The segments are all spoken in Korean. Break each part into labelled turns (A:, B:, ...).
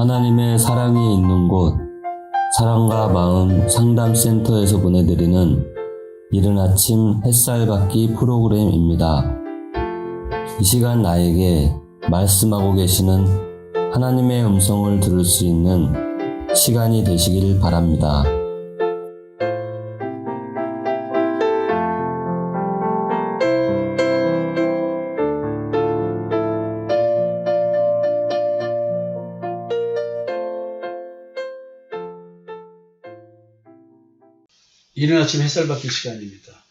A: 하나님의 사랑이 있는 곳, 사랑과 마음 상담센터에서 보내드리는 이른 아침 햇살 받기 프로그램입니다. 이 시간 나에게 말씀하고 계시는 하나님의 음성을 들을 수 있는 시간이 되시길 바랍니다.
B: 이른 아침 햇살 받기 시간입니다.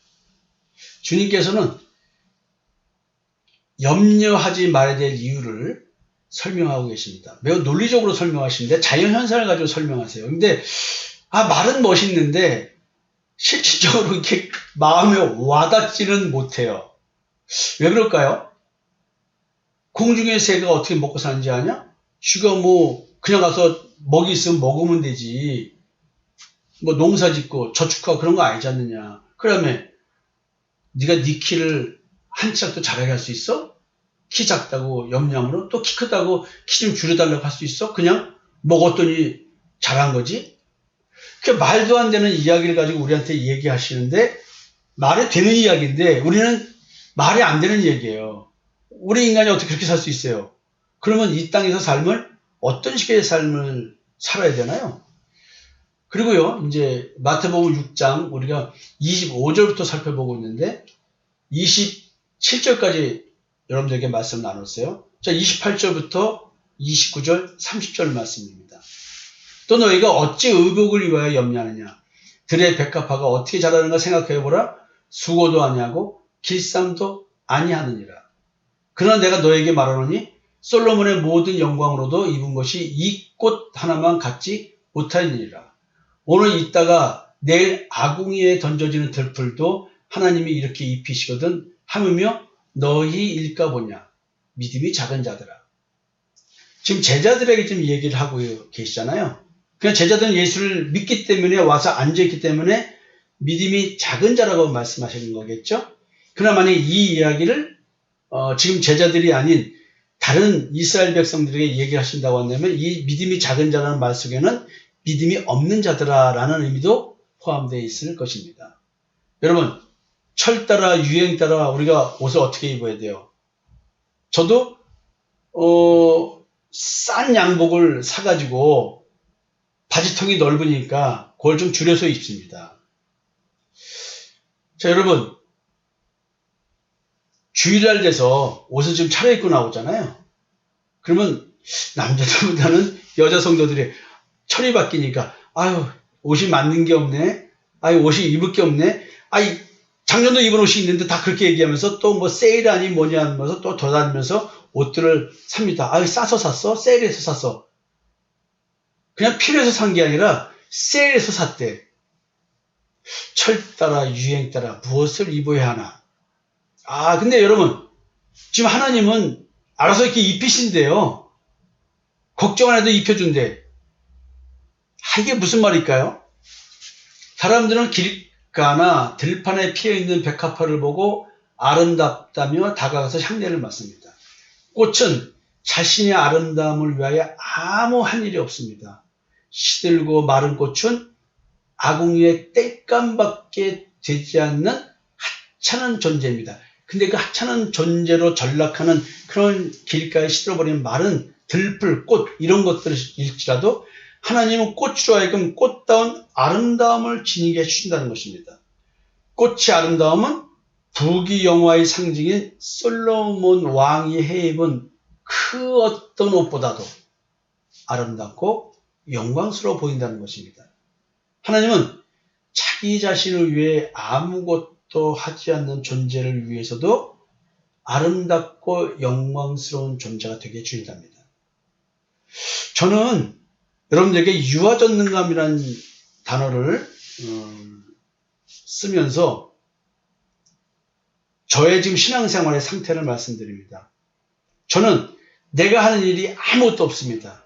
B: 주님께서는 염려하지 말아야 될 이유를 설명하고 계십니다. 매우 논리적으로 설명하시는데 자연현상을 가지고 설명하세요. 근데 말은 멋있는데 실질적으로 이렇게 마음에 와닿지는 못해요. 왜 그럴까요? 공중의 새가 어떻게 먹고 사는지 아냐? 쥐가 그냥 가서 먹이 있으면 먹으면 되지. 농사 짓고 저축하고 그런 거 아니지 않느냐. 그러면 네가 네 키를 한 치락도 잘하게 할 수 있어? 키 작다고 염려함으로 또 키 크다고 키 좀 줄여달라고 할 수 있어? 그냥 먹었더니 잘한 거지? 그 말도 안 되는 이야기를 가지고 우리한테 얘기하시는데 말이 되는 이야기인데 우리는 말이 안 되는 얘기예요. 우리 인간이 어떻게 그렇게 살 수 있어요? 그러면 이 땅에서 삶을 어떤 식의 삶을 살아야 되나요? 그리고요, 이제 마태복음 6장 우리가 25절부터 살펴보고 있는데 27절까지 여러분들에게 말씀 나눴어요. 자, 28절부터 29절, 30절 말씀입니다. 또 너희가 어찌 의복을 위하여 염려하느냐? 들의 백합화가 어떻게 자라는가 생각해보라. 수고도 아니하고 길쌈도 아니하느니라. 그러나 내가 너에게 말하노니 솔로몬의 모든 영광으로도 입은 것이 이 꽃 하나만 갖지 못하느니라. 오늘 있다가 내일 아궁이에 던져지는 들풀도 하나님이 이렇게 입히시거든 하물며 너희 일까 보냐. 믿음이 작은 자들아. 지금 제자들에게 지금 얘기를 하고 계시잖아요. 그냥 제자들은 예수를 믿기 때문에 와서 앉아있기 때문에 믿음이 작은 자라고 말씀하시는 거겠죠. 그러나 만약에 이 이야기를 지금 제자들이 아닌 다른 이스라엘 백성들에게 얘기하신다고 한다면 이 믿음이 작은 자라는 말 속에는 믿음이 없는 자들아라는 의미도 포함되어 있을 것입니다. 여러분, 철 따라 유행 따라 우리가 옷을 어떻게 입어야 돼요? 저도 싼 양복을 사가지고 바지통이 넓으니까 그걸 좀 줄여서 입습니다. 자, 여러분, 주일날 돼서 옷을 좀 차려입고 나오잖아요. 그러면 남자들보다는 여자 성도들이 철이 바뀌니까 옷이 맞는 게 없네. 옷이 입을 게 없네. 작년도 입은 옷이 있는데 다 그렇게 얘기하면서 또 세일하니 뭐냐 하면서 또 돌아다니면서 옷들을 삽니다. 싸서 샀어? 세일해서 샀어? 그냥 필요해서 산 게 아니라 세일해서 샀대. 철 따라 유행 따라 무엇을 입어야 하나? 근데 여러분, 지금 하나님은 알아서 이렇게 입히신대요. 걱정 안 해도 입혀준대. 이게 무슨 말일까요? 사람들은 길가나 들판에 피어있는 백합화를 보고 아름답다며 다가가서 향내를 맡습니다. 꽃은 자신의 아름다움을 위하여 아무 할 일이 없습니다. 시들고 마른 꽃은 아궁이의 땔감밖에 되지 않는 하찮은 존재입니다. 근데 그 하찮은 존재로 전락하는 그런 길가에 시들어버린 마른 들풀, 꽃 이런 것들일지라도 하나님은 꽃으로 하여금 꽃다운 아름다움을 지니게 해주신다는 것입니다. 꽃의 아름다움은 부귀영화의 상징인 솔로몬 왕이 해입은 그 어떤 옷보다도 아름답고 영광스러워 보인다는 것입니다. 하나님은 자기 자신을 위해 아무것도 하지 않는 존재를 위해서도 아름답고 영광스러운 존재가 되게 해주신답니다. 저는 여러분들에게 유아전능감이라는 단어를 쓰면서 저의 지금 신앙생활의 상태를 말씀드립니다. 저는 내가 하는 일이 아무것도 없습니다.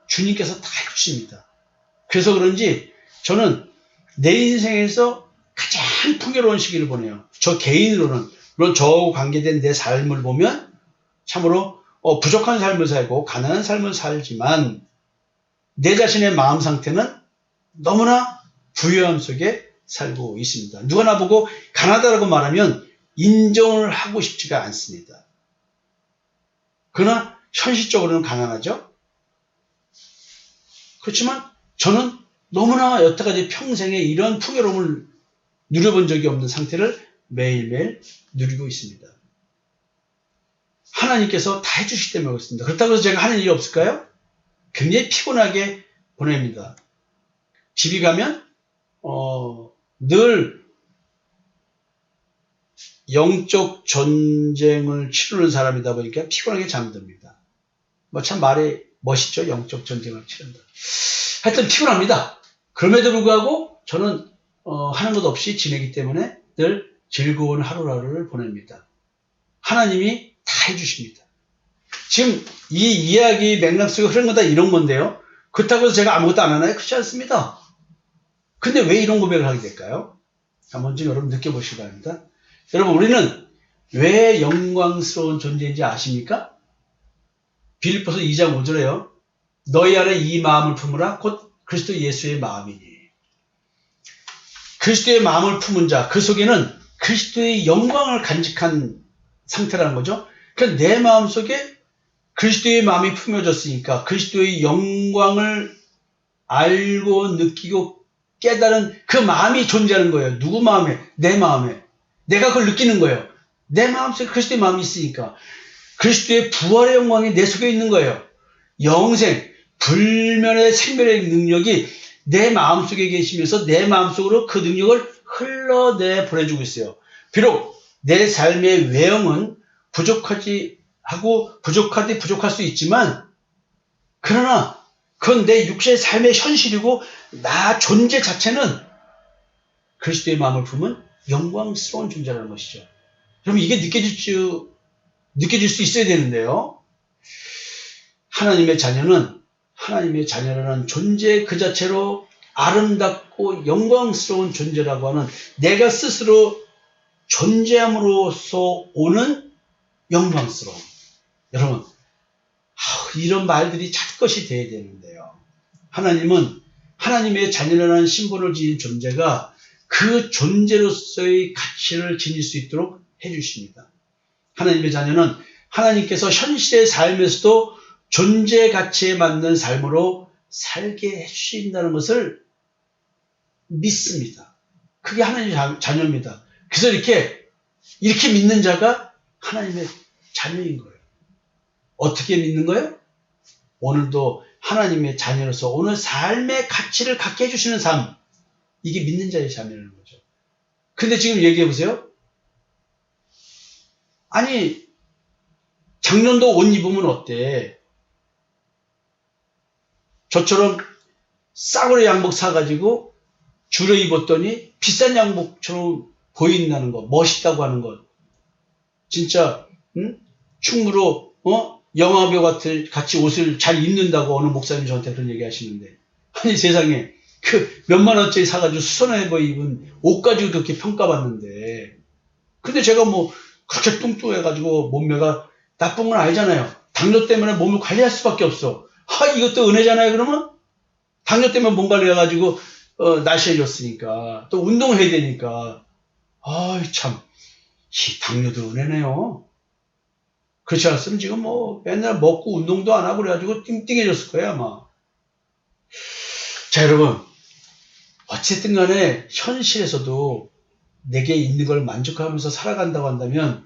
B: 주님께서 다 해주십니다. 그래서 그런지 저는 내 인생에서 가장 풍요로운 시기를 보내요. 저 개인으로는. 물론 저하고 관계된 내 삶을 보면 참으로 부족한 삶을 살고 가난한 삶을 살지만 내 자신의 마음 상태는 너무나 부유함 속에 살고 있습니다. 누가 나보고 가난하다고 말하면 인정을 하고 싶지가 않습니다. 그러나 현실적으로는 가난하죠. 그렇지만 저는 너무나 여태까지 평생에 이런 풍요로움을 누려본 적이 없는 상태를 매일매일 누리고 있습니다. 하나님께서 다 해주시기 때문에 그렇습니다. 그렇다고 해서 제가 하는 일이 없을까요? 굉장히 피곤하게 보냅니다. 집에 가면 늘 영적 전쟁을 치르는 사람이다 보니까 피곤하게 잠듭니다. 뭐 참 말이 멋있죠. 영적 전쟁을 치른다. 하여튼 피곤합니다. 그럼에도 불구하고 저는 하는 것 없이 지내기 때문에 늘 즐거운 하루하루를 보냅니다. 하나님이 다 해주십니다. 지금 이 이야기 맥락 속에 흐르는 건 다 이런 건데요. 그렇다고 해서 제가 아무것도 안 하나요? 그렇지 않습니다. 근데 왜 이런 고백을 하게 될까요? 한번 좀 여러분 느껴보시기 바랍니다. 여러분, 우리는 왜 영광스러운 존재인지 아십니까? 빌립보서 2장 5절에요. 너희 안에 이 마음을 품으라 곧 그리스도 예수의 마음이니. 그리스도의 마음을 품은 자, 그 속에는 그리스도의 영광을 간직한 상태라는 거죠. 그러니까 내 마음 속에 그리스도의 마음이 품어졌으니까 그리스도의 영광을 알고 느끼고 깨달은 그 마음이 존재하는 거예요. 누구 마음에? 내 마음에. 내가 그걸 느끼는 거예요. 내 마음속에 그리스도의 마음이 있으니까. 그리스도의 부활의 영광이 내 속에 있는 거예요. 영생, 불멸의 생명의 능력이 내 마음속에 계시면서 내 마음속으로 그 능력을 흘러내 보내주고 있어요. 비록 내 삶의 외형은 부족하지 하고 부족할 수 있지만 그러나 그건 내 육체의 삶의 현실이고 나 존재 자체는 그리스도의 마음을 품은 영광스러운 존재라는 것이죠. 그럼 이게 느껴질 수 있어야 되는데요. 하나님의 자녀는 하나님의 자녀라는 존재 그 자체로 아름답고 영광스러운 존재라고 하는 내가 스스로 존재함으로써 오는 영광스러움. 여러분, 이런 말들이 찾것이 돼야 되는데요. 하나님은 하나님의 자녀라는 심벌을 지닌 존재가 그 존재로서의 가치를 지닐 수 있도록 해주십니다. 하나님의 자녀는 하나님께서 현실의 삶에서도 존재 가치에 맞는 삶으로 살게 해주신다는 것을 믿습니다. 그게 하나님의 자녀입니다. 그래서 이렇게 믿는 자가 하나님의 자녀인 거예요. 어떻게 믿는 거예요? 오늘도 하나님의 자녀로서 오늘 삶의 가치를 갖게 해주시는 삶. 이게 믿는 자의 자녀라는 거죠. 근데 지금 얘기해 보세요. 아니, 작년도 옷 입으면 어때? 저처럼 싸구려 양복 사가지고 줄여 입었더니 비싼 양복처럼 보인다는 거, 멋있다고 하는 것. 진짜 충무로 영화배우 같이 옷을 잘 입는다고 어느 목사님 저한테 그런 얘기 하시는데, 아니 세상에 그 몇만 원짜리 사가지고 수선해 입은 옷 가지고 그렇게 평가받는데, 근데 제가 뭐 그렇게 뚱뚱해가지고 몸매가 나쁜 건 알잖아요. 당뇨 때문에 몸을 관리할 수밖에 없어. 이것도 은혜잖아요. 그러면 당뇨 때문에 몸 관리해가지고 날씬해졌으니까 또 운동을 해야 되니까 참 이 당뇨도 은혜네요. 그렇지 않았으면 지금 뭐 맨날 먹고 운동도 안 하고 그래가지고 띵띵해졌을 거예요 아마. 자, 여러분, 어쨌든 간에 현실에서도 내게 있는 걸 만족하면서 살아간다고 한다면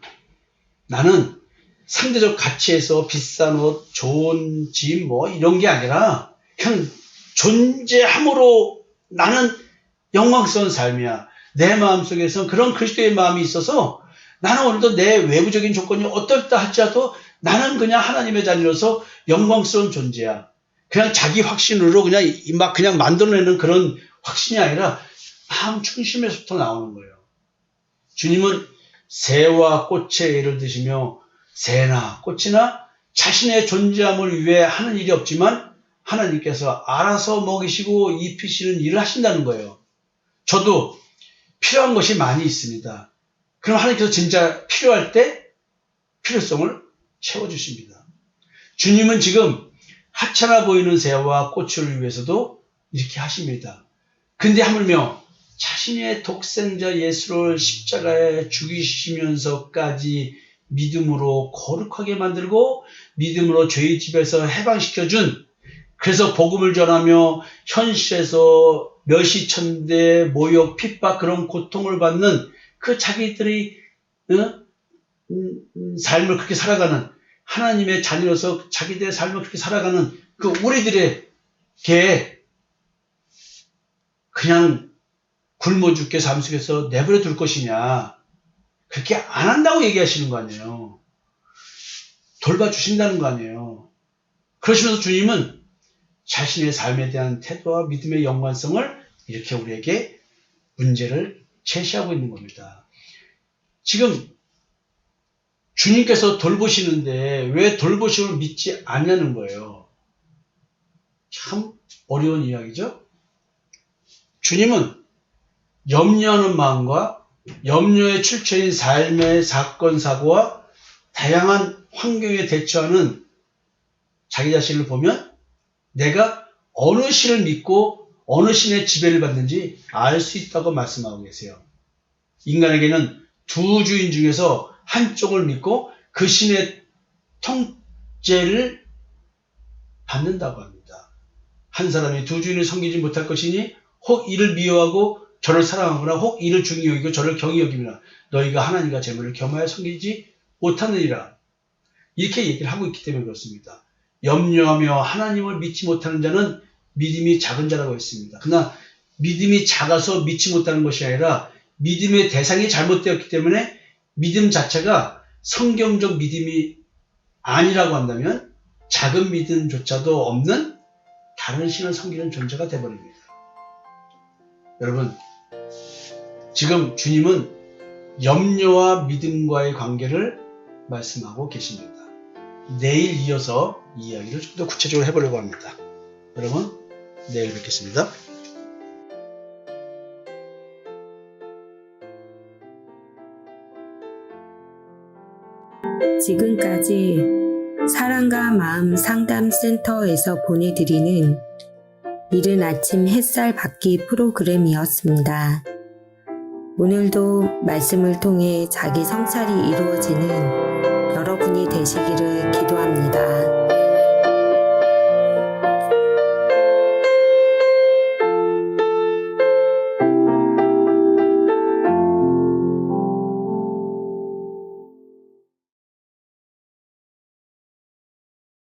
B: 나는 상대적 가치에서 비싼 옷, 좋은 집 뭐 이런 게 아니라 그냥 존재함으로 나는 영광스러운 삶이야. 내 마음속에선 그런 그리스도의 마음이 있어서 나는 오늘도 내 외부적인 조건이 어떻다 할지라도 나는 그냥 하나님의 자녀로서 영광스러운 존재야. 그냥 자기 확신으로 그냥 만들어내는 그런 확신이 아니라 마음 중심에서부터 나오는 거예요. 주님은 새와 꽃의 예를 드시며 새나 꽃이나 자신의 존재함을 위해 하는 일이 없지만 하나님께서 알아서 먹이시고 입히시는 일을 하신다는 거예요. 저도 필요한 것이 많이 있습니다. 그럼 하나님께서 진짜 필요할 때 필요성을 채워주십니다. 주님은 지금 하찮아 보이는 새와 꽃을 위해서도 이렇게 하십니다. 근데 하물며 자신의 독생자 예수를 십자가에 죽이시면서까지 믿음으로 거룩하게 만들고 믿음으로 죄의 집에서 해방시켜준, 그래서 복음을 전하며 현실에서 멸시천대, 모욕, 핍박, 그런 고통을 받는 그 자기들이 삶을 그렇게 살아가는, 하나님의 자녀로서 자기들의 삶을 그렇게 살아가는 그 우리들에게 그냥 굶어 죽게 삶 속에서 내버려 둘 것이냐, 그렇게 안 한다고 얘기하시는 거 아니에요. 돌봐주신다는 거 아니에요. 그러시면서 주님은 자신의 삶에 대한 태도와 믿음의 연관성을 이렇게 우리에게 문제를 제시하고 있는 겁니다. 지금 주님께서 돌보시는데 왜 돌보심을 믿지 않냐는 거예요. 참 어려운 이야기죠. 주님은 염려하는 마음과 염려의 출처인 삶의 사건, 사고와 다양한 환경에 대처하는 자기 자신을 보면 내가 어느 신을 믿고 어느 신의 지배를 받는지 알 수 있다고 말씀하고 계세요. 인간에게는 두 주인 중에서 한쪽을 믿고 그 신의 통제를 받는다고 합니다. 한 사람이 두 주인을 섬기지 못할 것이니 혹 이를 미워하고 저를 사랑하거나 혹 이를 중히 여기고 저를 경히 여기며 너희가 하나님과 재물을 겸하여 섬기지 못하느니라. 이렇게 얘기를 하고 있기 때문에 그렇습니다. 염려하며 하나님을 믿지 못하는 자는 믿음이 작은 자라고 했습니다. 그러나 믿음이 작아서 믿지 못하는 것이 아니라 믿음의 대상이 잘못되었기 때문에 믿음 자체가 성경적 믿음이 아니라고 한다면 작은 믿음조차도 없는 다른 신을 섬기는 존재가 되어버립니다. 여러분, 지금 주님은 염려와 믿음과의 관계를 말씀하고 계십니다. 내일 이어서 이 이야기를 좀 더 구체적으로 해보려고 합니다. 여러분, 내일 뵙겠습니다.
C: 지금까지 사랑과 마음 상담센터에서 보내드리는 이른 아침 햇살 받기 프로그램이었습니다. 오늘도 말씀을 통해 자기 성찰이 이루어지는 여러분이 되시기를